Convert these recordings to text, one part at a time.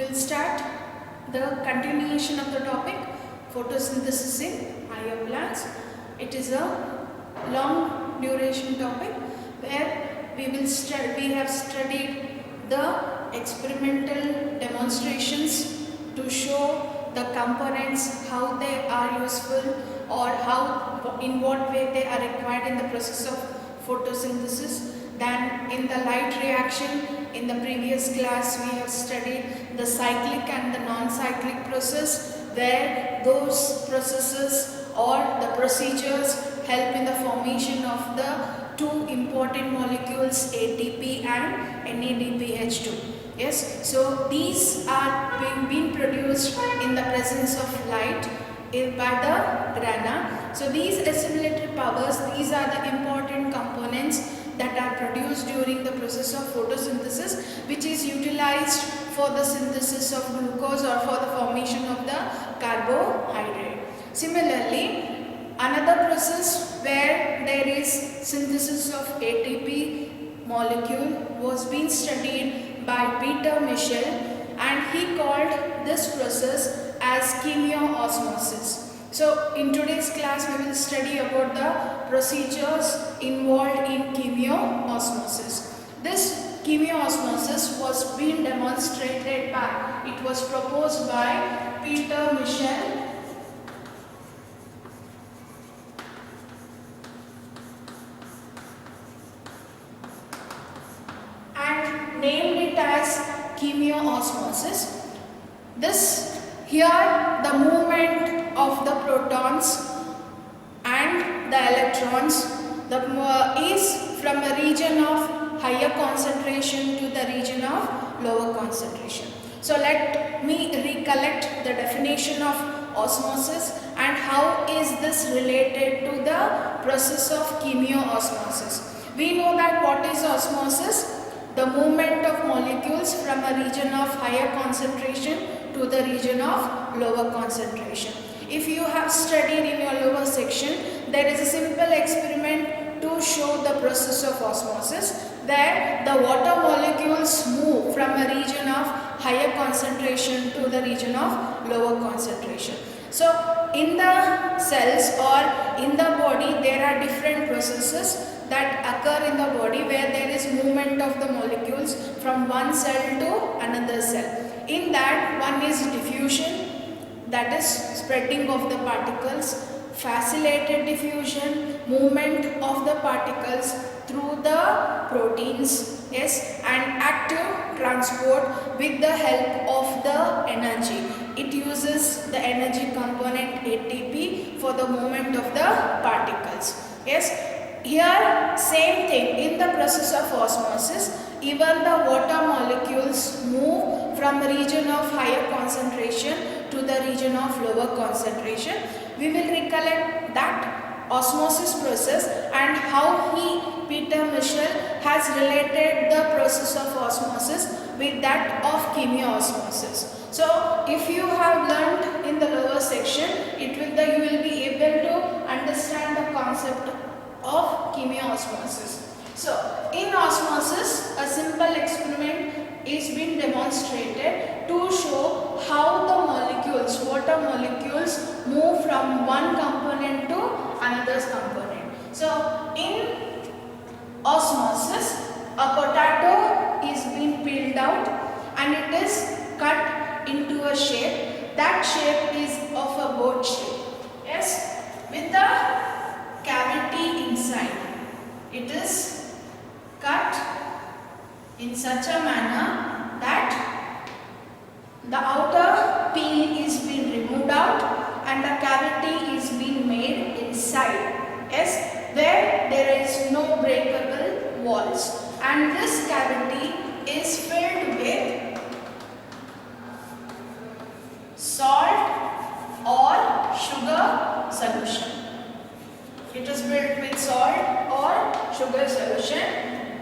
will start the continuation of the topic photosynthesis in higher plants. It is a long duration topic where we have studied the experimental demonstrations to show the components, how they are useful or how in what way they are required in the process of photosynthesis. Then in the light reaction, in the previous class we have studied the cyclic and the non-cyclic process, where those processes or the procedures help in the formation of the two important molecules ATP and NADPH2. Yes, so these are being produced in the presence of light by the grana. So these assimilated powers, these are the important components that are produced during the process of photosynthesis, which is utilized for the synthesis of glucose or for the formation of the carbohydrate. Similarly, another process where there is synthesis of ATP molecule was being studied by Peter Michel, and he called this process as chemiosmosis. So in today's class we will study about the procedures involved in chemiosmosis. This chemiosmosis was being demonstrated by, it was proposed by Peter Michel and named it as chemiosmosis. Here the movement of the protons and the electrons is from a region of higher concentration to the region of lower concentration. So let me recollect the definition of osmosis and how is this related to the process of chemiosmosis. We know that what is osmosis? The movement of molecules from a region of higher concentration to the region of lower concentration. If you have studied in your lower section, there is a simple experiment to show the process of osmosis, where the water molecules move from a region of higher concentration to the region of lower concentration. So in the cells or in the body, there are different processes that occur in the body where there is movement of the molecules from one cell to another cell. In that, one is diffusion, that is spreading of the particles, facilitated diffusion, movement of the particles through the proteins, yes, and active transport with the help of the energy. It uses the energy component ATP for the movement of the particles. Yes. Here same thing, in the process of osmosis, even the water molecules move from the region of higher concentration to the region of lower concentration. We will recollect that osmosis process and how Peter Michel, has related the process of osmosis with that of chemiosmosis. So if you have learnt in the lower section, you will be able to understand the concept of chemiosmosis. So in osmosis, a simple experiment is being demonstrated to show how the molecules, water molecules, move from one component to another component. So in osmosis, a potato is being peeled out and it is cut into a shape. That shape is of a boat shape. Yes, with the cavity inside. It is cut in such a manner that the outer peel is being removed out and the cavity is being made inside. Yes, where there is no breakable walls, and this cavity is filled with salt or sugar solution. It is built with salt or sugar solution,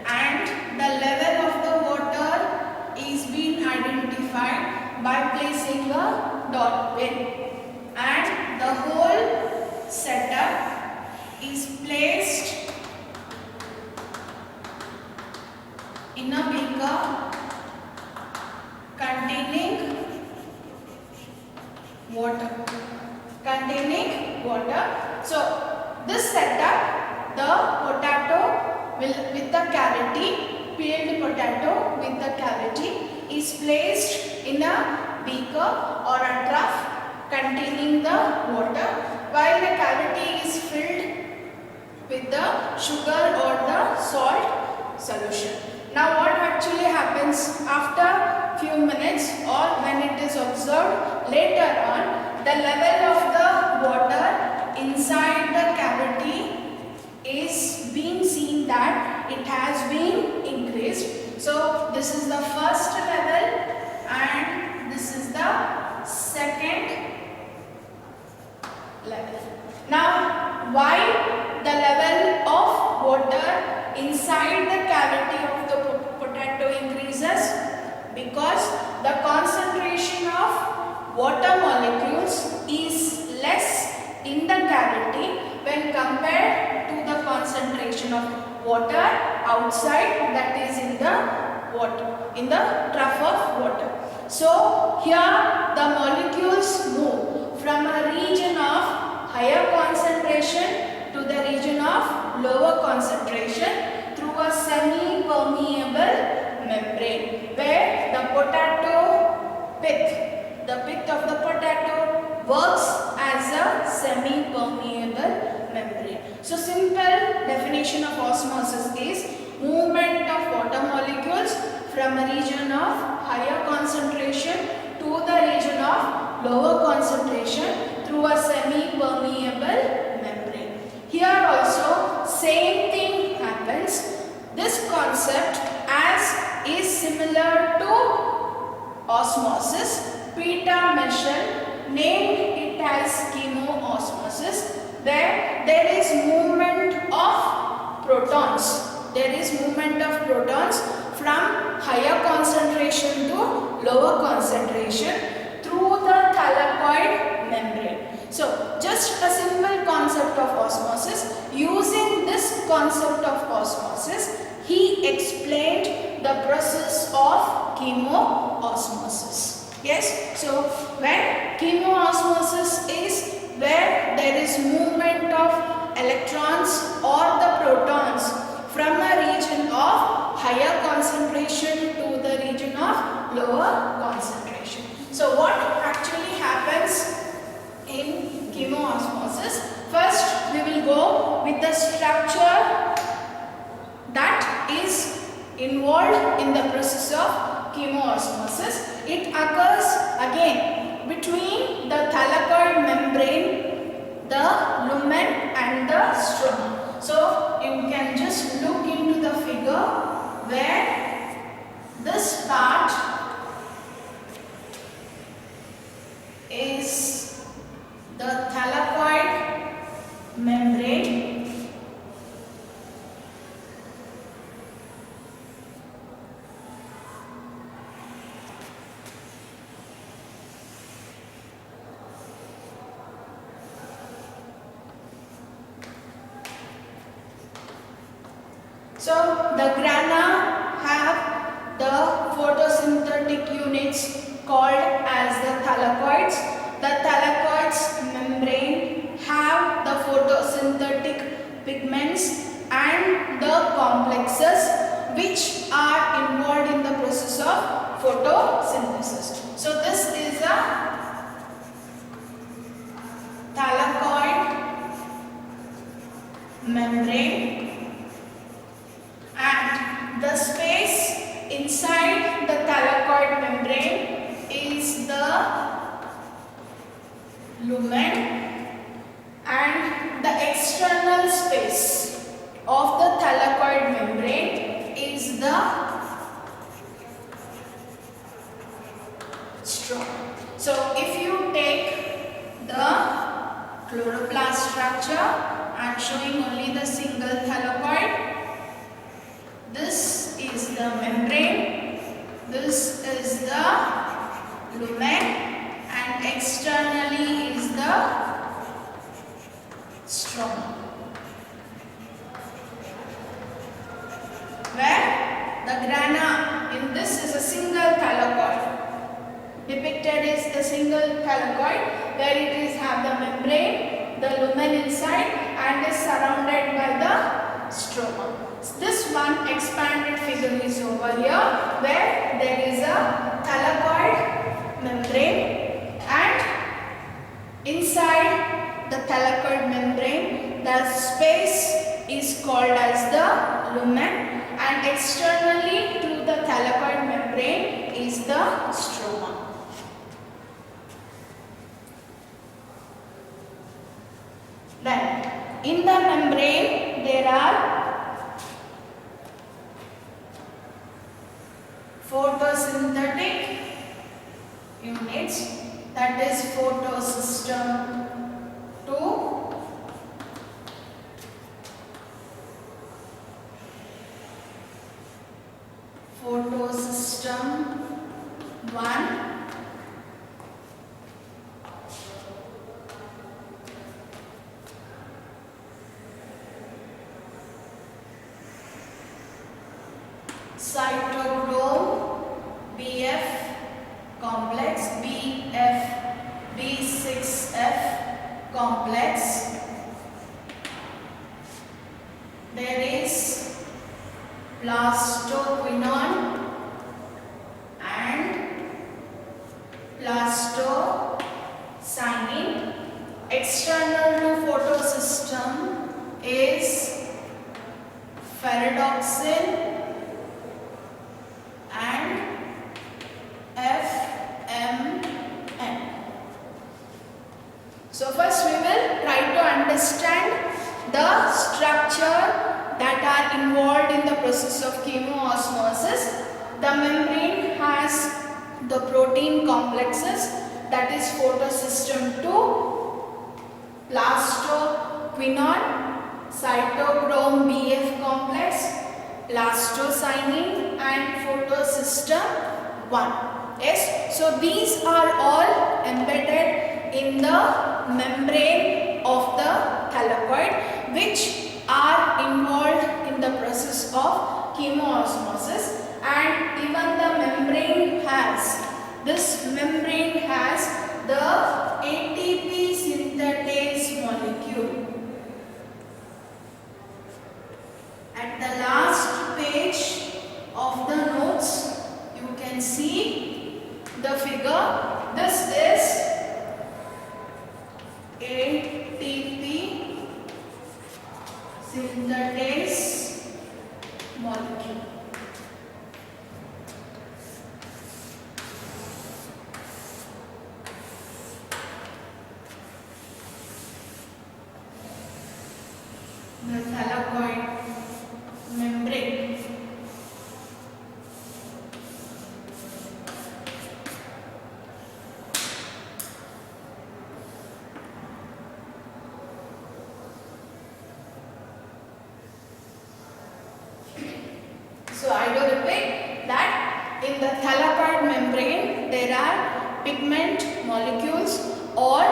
and the level of the water is being identified by placing a dot pin, and the whole setup is placed in a beaker containing water, containing water. So this setup, the potato will with the cavity, peeled potato with the cavity is placed in a beaker or a trough containing the water, while the cavity is filled with the sugar or the salt solution. Now what actually happens after few minutes or when it is observed later on, the level of the water inside the cavity is being seen that it has been increased. So this is the first level and this is the second level. Now why the level of water inside the cavity of the potato increases? Because the concentration of water molecules is less in the cavity when compared to the concentration of water outside, that is in the water, in the trough of water. So here the molecules move from a region of higher concentration to the region of lower concentration through a semi-permeable membrane, where the potato pith, the pith of the potato works as a semi-permeable membrane. So simple definition of osmosis is movement of water molecules from a region of higher concentration to the region of lower concentration through a semi-permeable membrane. Here also same thing happens. This concept as is similar to osmosis. Peter Michell named it as chemoosmosis, where there is movement of protons. There is movement of protons from higher concentration to lower concentration through the thylakoid membrane. So just a simple concept of osmosis. Using this concept of osmosis, he explained the process of chemoosmosis. Yes, so when chemoosmosis is where there is movement of electrons or the protons from a region of higher concentration to the region of lower concentration. So what actually happens in chemoosmosis? First we will go with the structure that is involved in the process of chemoosmosis. It occurs again between the thylakoid membrane, the lumen and the stroma. So you can just look into the figure where this part is the thylakoid membrane, so the grana have the photosynthetic units called as the thylakoids. The thylakoids membrane have the photosynthetic pigments and the complexes which are involved in the process of photosynthesis. So this is a thylakoid membrane, and the space inside the thylakoid membrane is the lumen, and the external space of the thylakoid membrane is the stroma. So if you take the chloroplast structure, I am showing only the single thylakoid. This is the membrane, this is the lumen, and externally is the stroma, where the grana in this is a single thylakoid. Depicted is the single thylakoid. where it is have the membrane, the lumen inside, and is surrounded by the stroma. This one expanded figure is over here, where there is a thylakoid membrane, and inside the thylakoid membrane the space is called as the lumen, and externally to the thylakoid membrane is the stroma. Then in the membrane there are photosynthetic units, that is photosystem 2, photosystem 1, cytochrome BF complex, B6F complex. There is plastoquinone and plastocyanin. External to photosystem is ferredoxin and FMN. So first we will try to understand the structure that are involved in the process of chemoosmosis. The membrane has the protein complexes, that is photosystem 2, plastoquinone, cytochrome BF complex, plastocyanin and photosystem 1. Yes, so these are all embedded in the membrane of the thylakoid, which are involved in the process of chemoosmosis. And even the membrane has, this membrane has the ATP synthetase molecule. At the last page of the notes, you can see the figure. This is ATP synthetase molecule. The thylakoid membrane. So I will repeat that in the thylakoid membrane there are pigment molecules or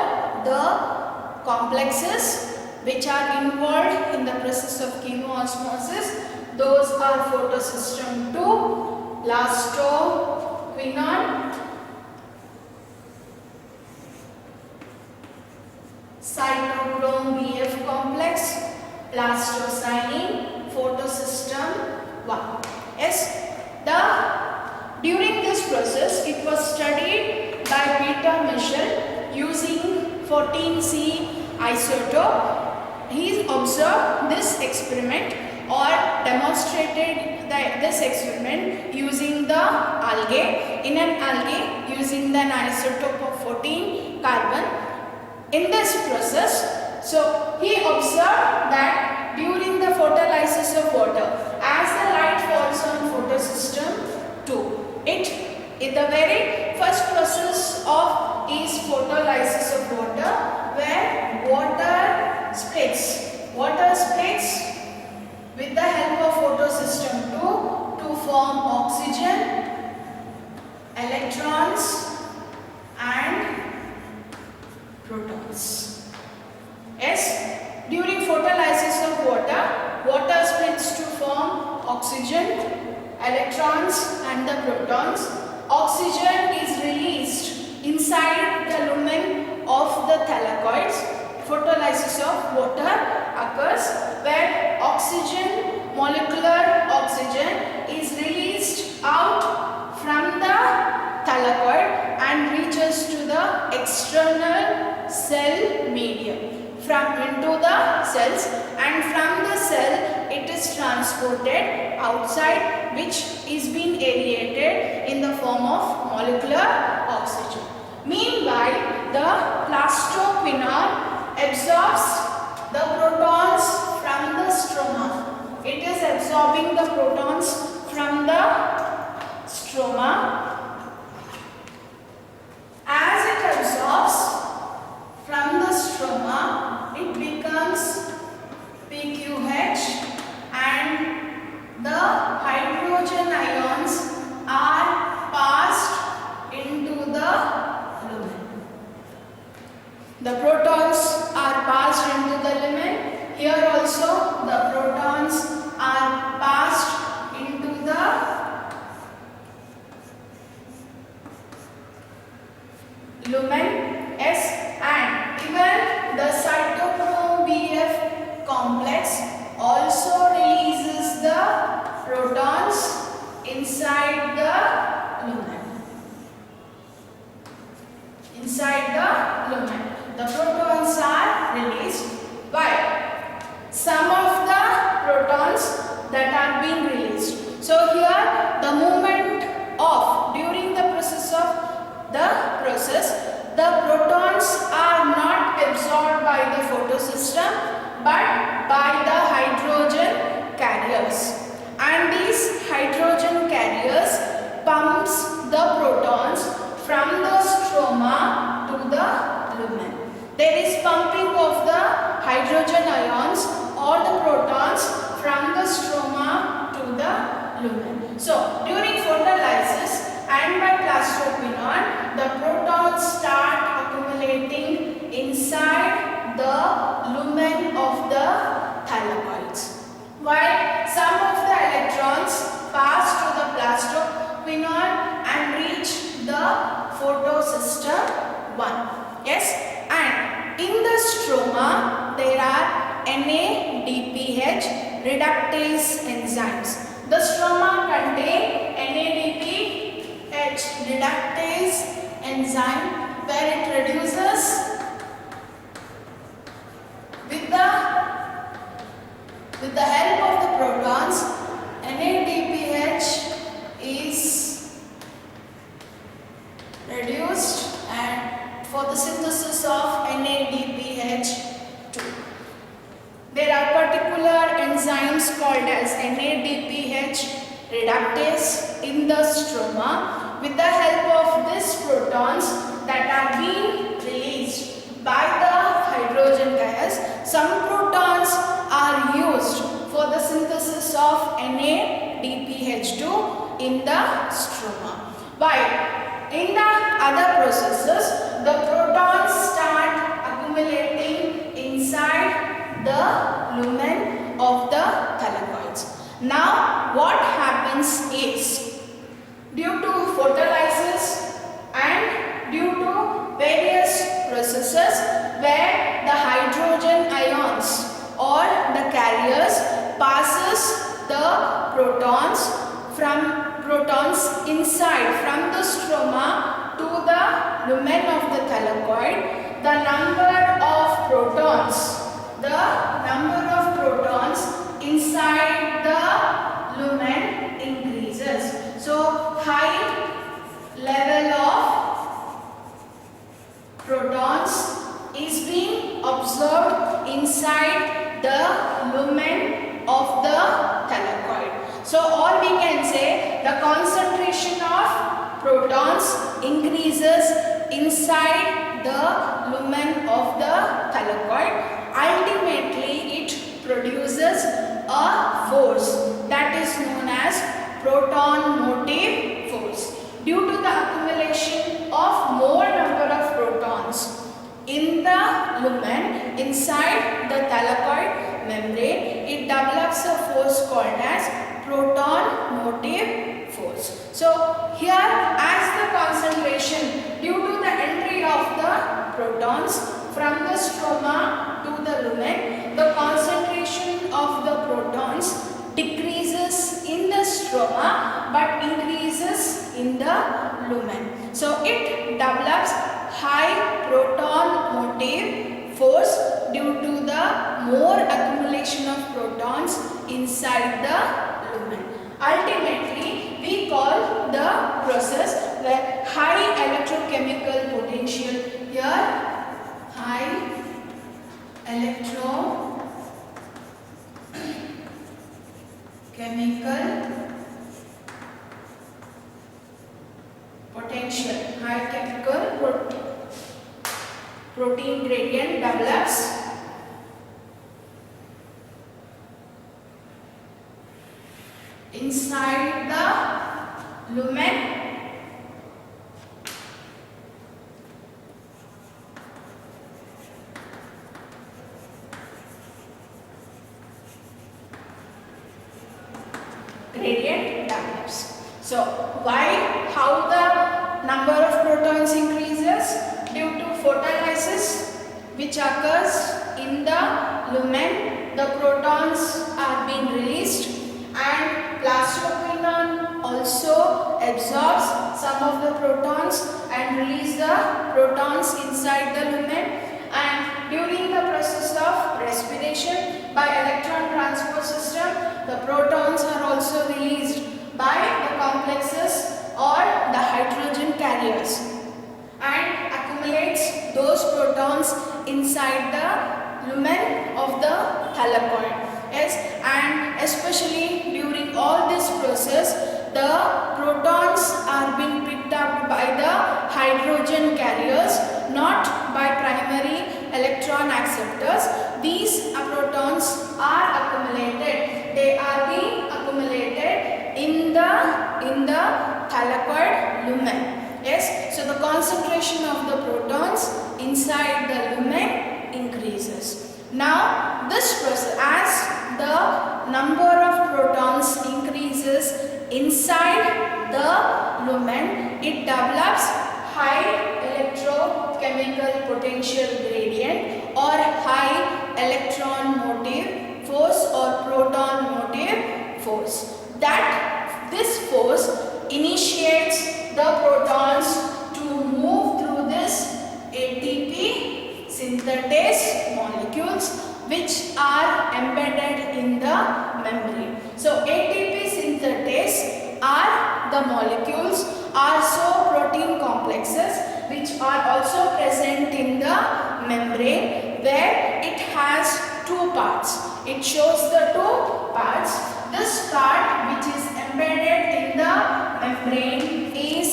the complexes which are involved in the process of chemoosmosis. Those are photosystem 2, plastoquinone, cytochrome BF complex, plastocyanin, photosystem 1. Yes, during this process it was studied by Peter Michel using 14C isotope. He observed this experiment or demonstrated this experiment using the algae, in an algae using an isotope of 14 carbon. In this process, so he observed that during the photolysis of water, as the light falls on photosystem 2, in the very first process of is photolysis of water, where water splits with the help of photosystem 2 to form oxygen, electrons and protons. Yes, during photolysis of water splits to form oxygen, electrons and the protons. Oxygen is released inside the lumen of molecular oxygen is released out from the thylakoid and reaches to the external cell medium into the cells, and from the cell it is transported outside, which is being aerated in the form of molecular oxygen. Meanwhile, the plastoquinone absorbs the protons from the stroma. It is absorbing the protons from the stroma. As it absorbs from the stroma, it becomes PQH, and the hydrogen ions are passed into the lumen. The protons are passed into the lumen. Here also the protons are passed into the lumen, yes, and even the cytochrome Bf complex also releases the protons inside the lumen. Inside the lumen, the protons are released. Why? Some of the protons that are being released. So here the movement of during the process of the protons are not absorbed by the photosystem but by the hydrogen carriers, and these hydrogen carriers pumps the protons from the stroma to the lumen. There is pumping of the hydrogen ions or the protons from the stroma to the lumen. So during photolysis and by plastoquinone, the protons start accumulating inside the lumen of the thylakoids, while some of the electrons pass to the plastoquinone and reach the photosystem 1. Yes, and in the stroma there are NADPH reductase enzymes. The stroma contain NADPH reductase enzyme, where it reduces with the help of the protons. NADPH is reduced and for the synthesis of NADPH2. There are particular enzymes called as NADPH reductase in the stroma. With the help of these protons that are being released by the hydrogen gas, some protons are used for the synthesis of NADPH2 in the stroma. While in the other processes, the protons start accumulating inside the lumen of the thylakoids. Now what happens is, due to photolysis and due to various processes where the hydrogen ions or the carriers passes the protons inside from the stroma to the lumen of the thylakoid, the number of protons inside the lumen increases. So high level of protons is being observed inside the lumen of the thylakoid. So all we can say, the concentration of protons increases inside the lumen of the thylakoid. Ultimately it produces a force that is known as proton motive force. Due to the accumulation of more number of protons in the lumen inside the thylakoid membrane, it develops a force called as proton motive force. So here, as the concentration due to the entry of the protons from the stroma to the lumen, the concentration of the protons decreases in the lumen. So it develops high proton motive force due to the more accumulation of protons inside the lumen. Ultimately, we call the process where high electrochemical potential, here high electrochemical potential, high chemical protein gradient develops inside the lumen. Gradient develops. So why, how the number of protons increases? Due to photolysis which occurs in the lumen, the protons are being released, and plastoquinone also absorbs some of the protons and release the protons inside the lumen. And during the process of respiration by electron transport system, the protons are also released by the complexes or the hydrogen carriers and accumulates those protons inside the lumen of the thylakoid. Yes, and especially during all this process, the protons are being picked up by the hydrogen carriers, not by primary electron acceptors. These protons are accumulated. They are being accumulated in the thylakoid lumen. Yes, so the concentration of the protons inside the lumen increases. Now this process, as the number of protons increases inside the lumen, it develops high electrochemical potential gradient or high electron motive force or proton motive force. That this force initiates the protons to move through this ATP synthetase molecules which are embedded in the membrane. So ATP synthetase are the molecules, are so protein complexes which are also present in the membrane, where it has two parts. It shows the two parts. This part which is embedded in the membrane is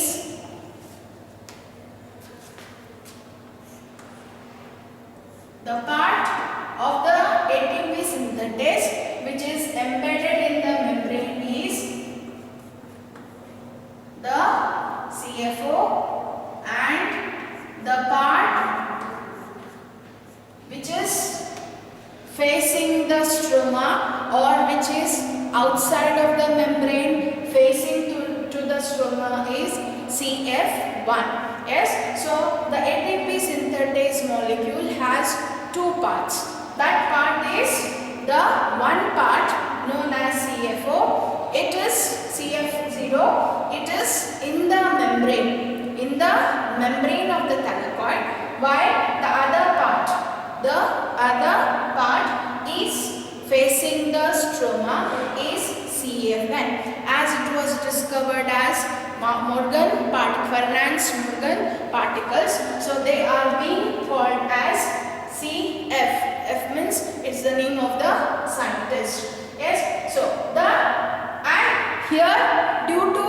the part of the ATP synthetase which is embedded in the membrane is the CFO, and the part which is facing the stroma or which is outside of the membrane facing to the stroma is CF1. Yes, so the ATP synthetase molecule has two parts. That part is the one part known as CFO. It is CF0. It is in the membrane of the thylakoid, while the other part is facing the stroma is CFN, as it was discovered as Fernandes-Morgan particles. So they are being called as CF. F means it's the name of the scientist. Yes. So and here, due to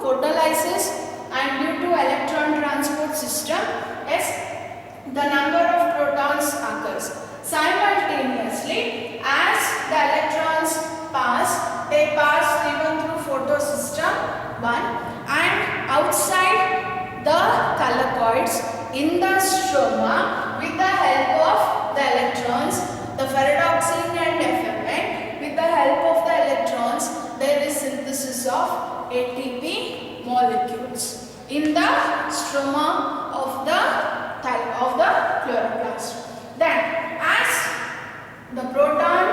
photolysis and due to electron transport system, yes, the number of protons occurs simultaneously. As the electrons pass, they pass even through photosystem 1, and outside the thylakoids in the stroma, with the help of the electrons, the ferredoxine and FMN, with the help of the electrons, there is synthesis of ATP molecules in the stroma of the chloroplast. Then, as the proton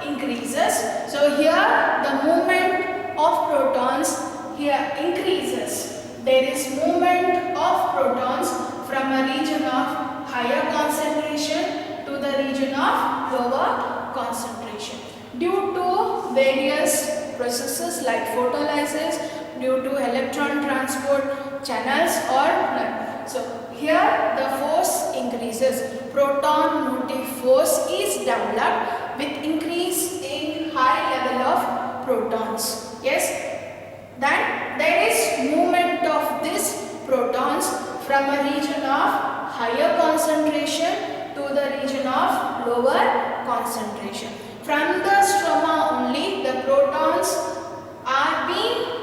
increases, so here the movement of protons here increases. there is movement of protons from a region of higher concentration to the region of lower concentration due to various processes like photolysis, due to electron transport channels or none. So here the force increases. Proton motive force is developed with increase in high level of protons. Yes. Then there is movement of these protons from a region of higher concentration to the region of lower concentration. From the stroma only the protons are being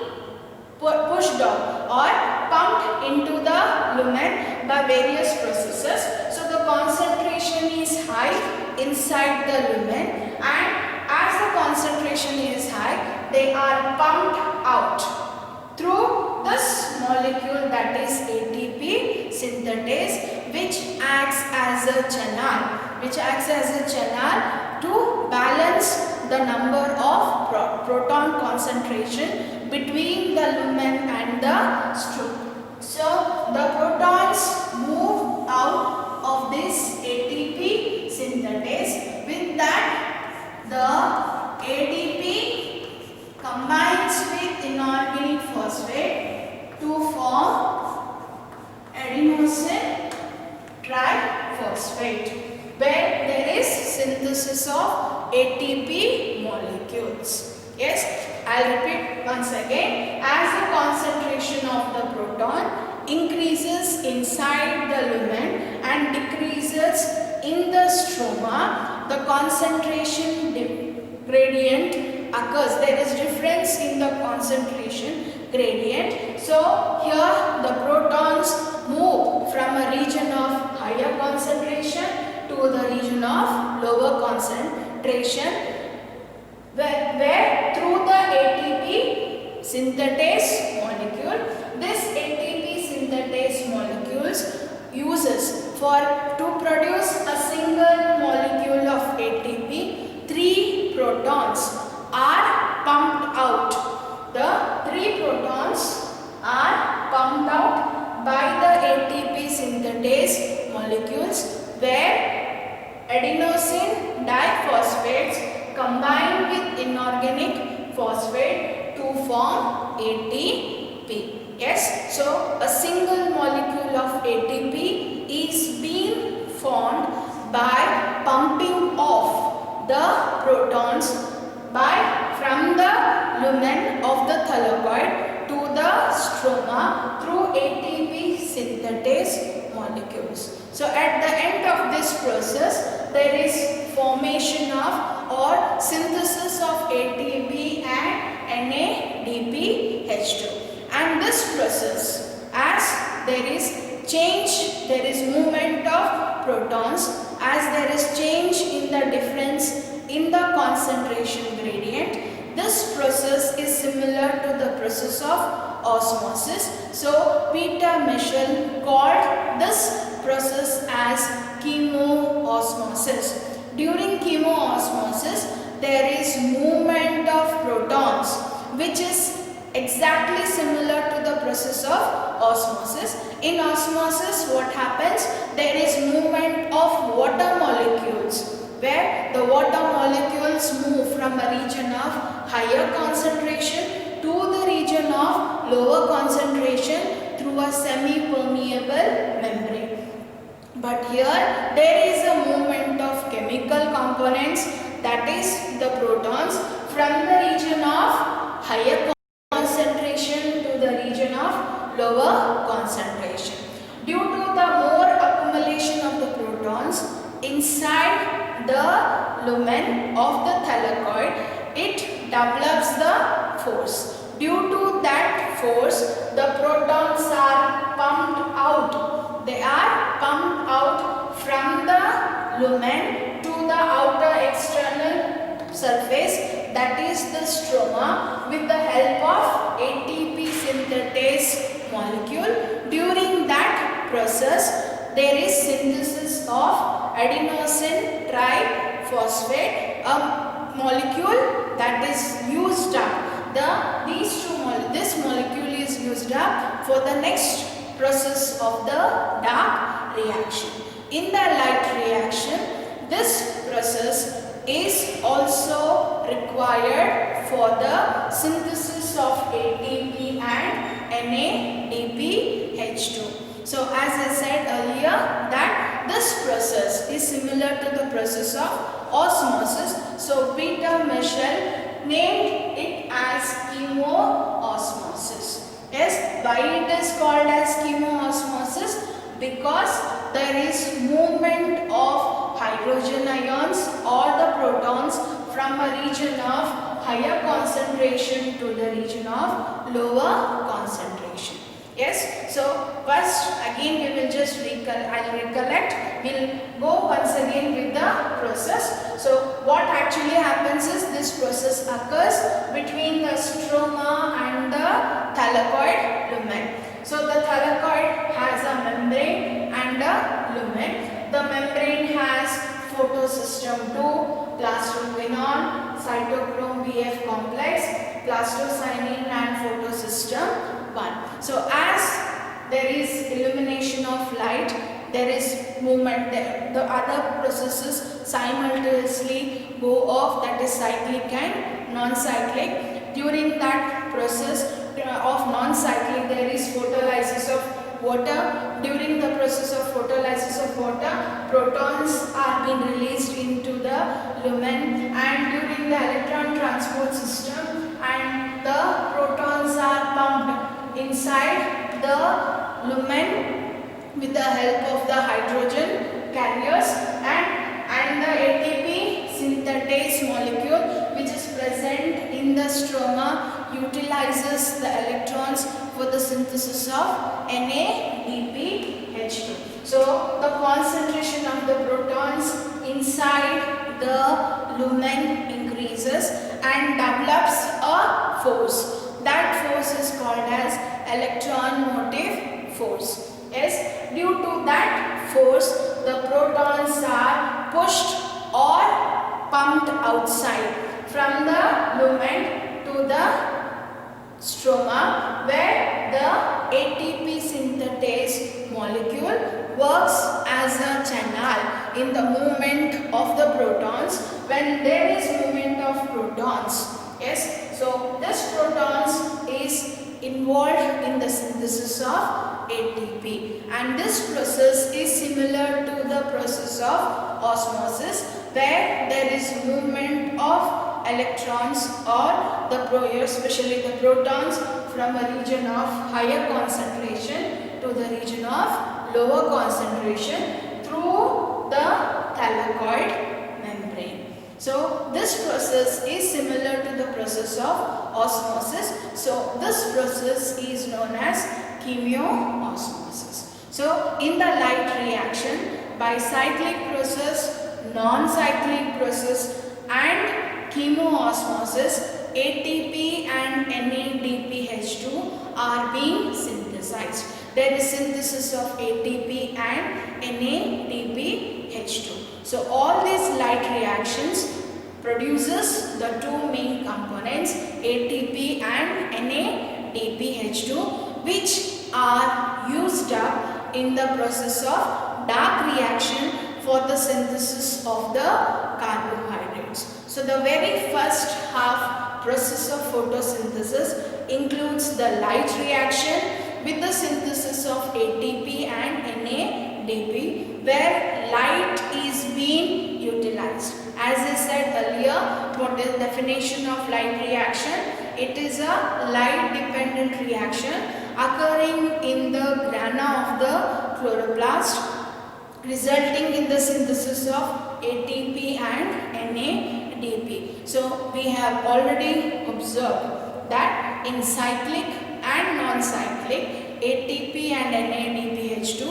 pushed out or pumped into the lumen by various processes. So the concentration is high inside the lumen, and as the concentration is high, they are pumped out through this molecule, that is ATP synthetase, which acts as a channel to balance the number of proton concentration between the lumen and the stroma. So the protons move out of this ATP synthetase. With that, the ADP combines with inorganic phosphate to form adenosine triphosphate, where there is synthesis of ATP molecules. Yes, I'll repeat once again. As the concentration of the proton increases inside the lumen and decreases in the stroma, the concentration gradient occurs. There is difference in the concentration gradient. So here the protons move from a region of higher concentration to the region of lower concentration, where through the ATP synthetase molecule, this ATP synthetase molecules uses to produce a single molecule of ATP, 3 protons are pumped out. The 3 protons are pumped out by the ATP synthetase molecules, where adenosine diphosphates combine with inorganic phosphate to form ATP. Yes, so a single molecule of ATP is being formed by pumping off the protons from the lumen of the thylakoid to the stroma through ATP synthetase molecules. So at the end of this process, there is formation of or synthesis of ATP and NADPH2. And this process, as there is change, there is movement of protons, as there is change in the difference in the concentration gradient, this process is similar to the process of osmosis. So Peter Michel called this process as chemoosmosis. During chemoosmosis, there is movement of protons, which is exactly similar to the process of osmosis. In osmosis, what happens? There is movement of water molecules, where the water molecules move from a region of higher concentration to the region of lower concentration through a semi-permeable membrane. But here there is a movement of chemical components, that is the protons, from the region of higher concentration to the region of lower concentration. Due to the more accumulation of the protons inside the lumen of the thylakoid, it develops the force. Due to that force, the protons are pumped out. They are pumped out from the lumen to the outer external surface, that is the stroma, with the help of ATP synthetase molecule. During that process, there is synthesis of adenosine triphosphate, a molecule that is used up. This molecule is is used up for the next process of the dark reaction. In the light reaction, this process is also required for the synthesis of ATP and NADPH2. So as I said earlier that this process is similar to the process of osmosis. So Peter Michell named it as chemoosmosis. Yes, why it is called as chemoosmosis? Because there is movement of hydrogen ions or the protons from a region of higher concentration to the region of lower concentration. Yes, so first again we will just recollect. We'll go once again with the process. So what actually happens is this process occurs between the stroma and the thylakoid lumen. So the thylakoid has a membrane and a lumen. The membrane has photosystem 2, plastoquinone, cytochrome Bf complex, plastocyanin and photosystem 1. So as there is illumination of light, there is movement, the other processes simultaneously go off, that is cyclic and non-cyclic. During that process of non-cyclic, there is photolysis of water. During the process of photolysis of water, protons are being released into the lumen, and during the electron transport system, and the protons are pumped inside the lumen with the help of the hydrogen carriers, and the ATP synthetase molecule which is present in the stroma utilizes the electrons for the synthesis of NADPH2. So the concentration of the protons inside the lumen increases and develops a force. That force is called as electron motive force. Yes, due to that force, the protons are pushed or pumped outside from the lumen to the stroma, where the ATP synthetase molecule works as a channel in the movement of the protons when there is movement of protons. Yes, so this protons is involved in the synthesis of ATP, and this process is similar to the process of osmosis, where there is movement of electrons or especially the protons from a region of higher concentration to the region of lower concentration through the thylakoid membrane. So this process is similar to the process of osmosis. So this process is known as chemoosmosis. So in the light reaction, by cyclic process, non-cyclic process and chemoosmosis, ATP and NADPH2 are being synthesized. There is synthesis of ATP and NADPH2. So all these light reactions produces the two main components, ATP and NADPH2, which are used up in the process of dark reaction for the synthesis of the carbohydrates. So the very first half process of photosynthesis includes the light reaction with the synthesis of ATP and NADP, where light is being utilized. As I said earlier, what is the definition of light reaction? It is a light dependent reaction occurring in the grana of the chloroplast, resulting in the synthesis of ATP and NADP. So we have already observed that in cyclic and non-cyclic, ATP and NADPH2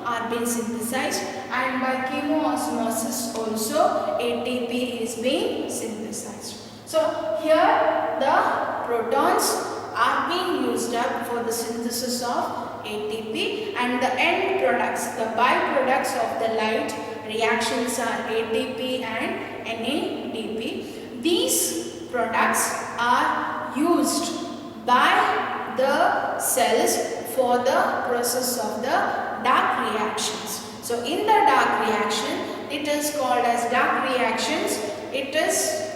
are being synthesized, and by chemoosmosis also ATP is being synthesized. So here the protons are being used up for the synthesis of ATP, and the end products, the byproducts of the light reactions are ATP and NADP. These products are used by the cells for the process of the dark reactions. So in the dark reaction, it is called as dark reactions. It is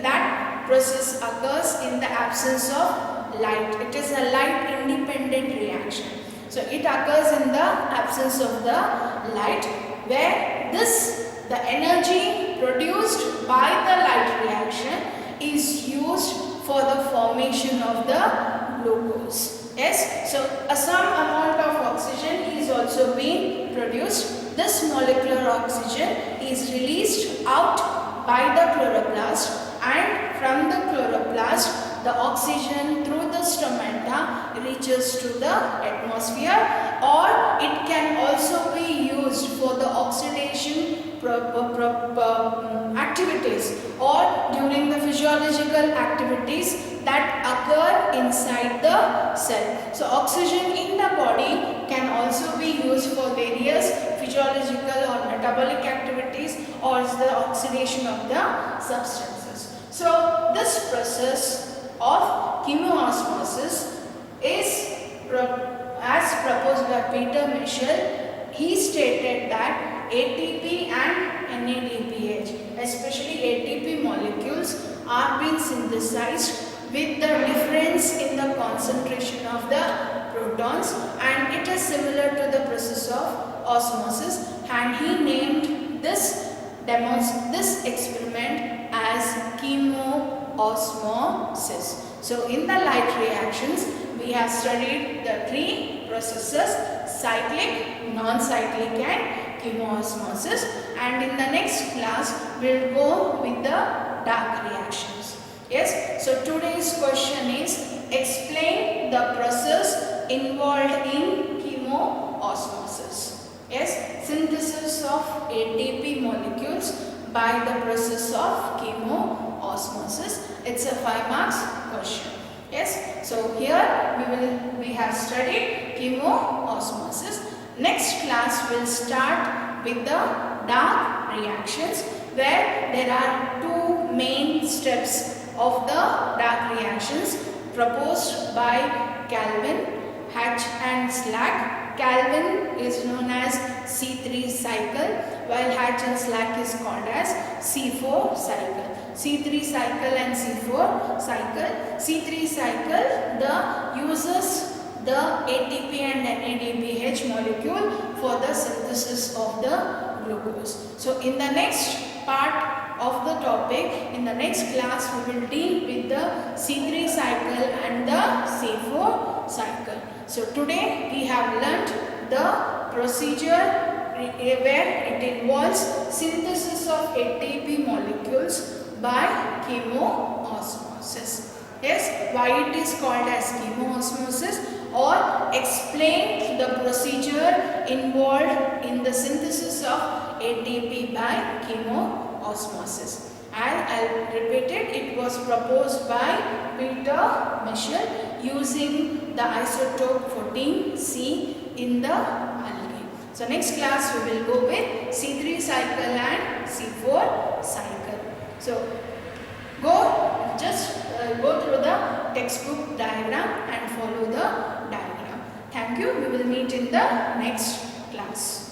that process occurs in the absence of light. It is a light independent reaction. So it occurs in the absence of the light, where the energy produced by the light reaction is used for the formation of the glucose. Yes, so some amount of oxygen is also being produced. This molecular oxygen is released out by the chloroplast, and from the chloroplast the oxygen through the stomata reaches to the atmosphere, or it can also be used for the oxidation activities or during the physiological activities that occur inside the cell. So oxygen in the body can also be used for various physiological or metabolic activities or the oxidation of the substances. So this process of chemoosmosis is as proposed by Peter Michel. He stated that ATP and NADPH, especially ATP molecules, are being synthesized with the difference in the concentration of the protons, and it is similar to the process of osmosis, and he named this experiment as chemoosmosis. So in the light reactions, we have studied the three processes: cyclic, non-cyclic and chemoosmosis, and in the next class we will go with the dark reactions. Yes, so today's question is, explain the process involved in chemoosmosis. Yes, synthesis of ATP molecules by the process of chemoosmosis. It's a 5 marks question. Yes, so here we have studied chemoosmosis. Next class will start with the dark reactions, where there are two main steps of the dark reactions proposed by Calvin, Hatch and Slack. Calvin is known as C3 cycle, while Hatch and Slack is called as C4 cycle. C3 cycle and C4 cycle. C3 cycle uses the ATP and NADPH molecule for the synthesis of the glucose. So in the next part of the topic, in the next class, we will deal with the C3 cycle and the C4 cycle. So today we have learnt the procedure where it involves synthesis of ATP molecules by chemoosmosis. Yes, why it is called as chemoosmosis, or explain the procedure involved in the synthesis of ATP by chemoosmosis. And I'll repeat it, it was proposed by Peter Michel using the isotope 14C in the algae. So next class we will go with C3 cycle and C4 cycle. So go through the textbook diagram and follow the diagram. Thank you. We will meet in the next class.